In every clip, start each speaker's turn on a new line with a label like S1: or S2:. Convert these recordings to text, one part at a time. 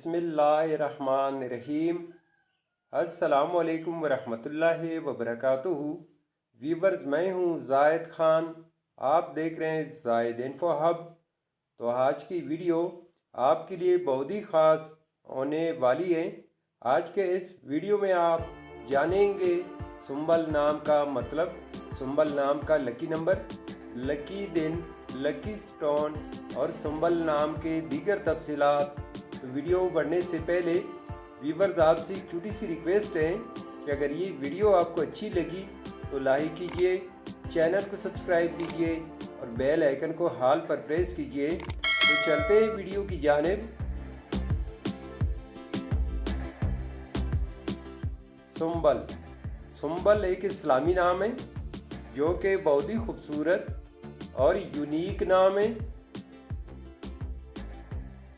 S1: बिस्मिल्लाहिर्रहमानिर्रहीम। अस्सलामुअलैकुम वरहमतुल्लाहि वबरकातुहू। व्यूवर्स, मैं हूँ ज़ाहिद ख़ान, आप देख रहे हैं ज़ाहिद इन्फो हब। तो आज की वीडियो आपके लिए बहुत ही ख़ास होने वाली है। आज के इस वीडियो में आप जानेंगे सुंबल नाम का मतलब, सुंबल नाम का लकी नंबर, लकी दिन, लकी स्टोन और सुंबल नाम के दीगर तफसीलात। तो वीडियो बढ़ने से पहले व्यूवर्स, आपसे एक छोटी सी रिक्वेस्ट है कि अगर ये वीडियो आपको अच्छी लगी तो लाइक कीजिए, चैनल को सब्सक्राइब कीजिए और बेल आइकन को हाल पर प्रेस कीजिए। तो चलते हैं वीडियो की जानिब। सुंबल एक इस्लामी नाम है जो कि बहुत ही खूबसूरत और यूनिक नाम है।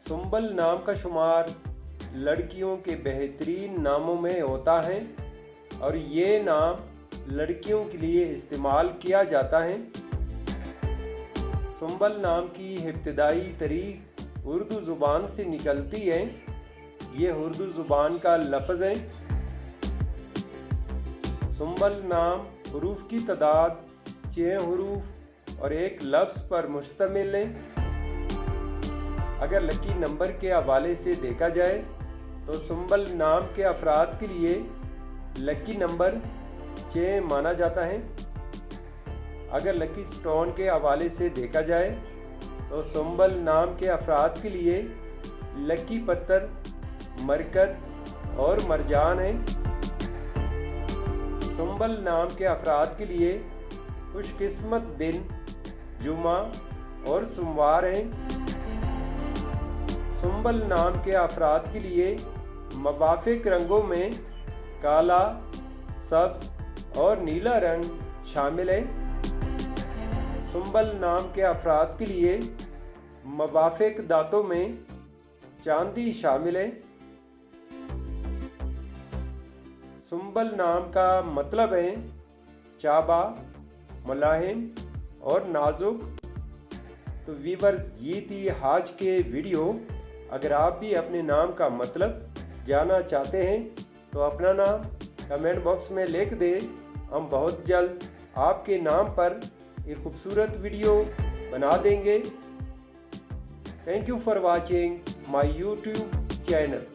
S1: सुंबल नाम का शुमार लड़कियों के बेहतरीन नामों में होता है और ये नाम लड़कियों के लिए इस्तेमाल किया जाता है। सुंबल नाम की इब्तिदाई तारीख उर्दू ज़ुबान से निकलती है। ये उर्दू ज़ुबान का लफ्ज़ है। सुंबल नाम हरूफ की तादाद 6 हरूफ और एक लफ्ज़ पर मुश्तमिल है। अगर लकी नंबर के हवाले से देखा जाए तो सुंबल नाम के अफराद के लिए लकी नंबर 6 माना जाता है। अगर लकी स्टोन के हवाले से देखा जाए तो सुंबल नाम के अफराद के लिए लकी पत्थर मरकत और मरजान है। सुंबल नाम के अफराद के लिए खुशकिस्मत दिन जुमा और सोमवार हैं। सुंबल नाम के अफराद के लिए मुवाफिक रंगों में काला, सब्ज और नीला रंग शामिल है। सुंबल नाम के अफराद के लिए मुवाफिक दांतों में चांदी शामिल है। सुंबल नाम का मतलब है चाबा, मुलाहिम और नाजुक। तो व्यूवर्स, ये थी आज के वीडियो। अगर आप भी अपने नाम का मतलब जानना चाहते हैं तो अपना नाम कमेंट बॉक्स में लिख दें। हम बहुत जल्द आपके नाम पर एक खूबसूरत वीडियो बना देंगे। Thank you for watching my YouTube channel.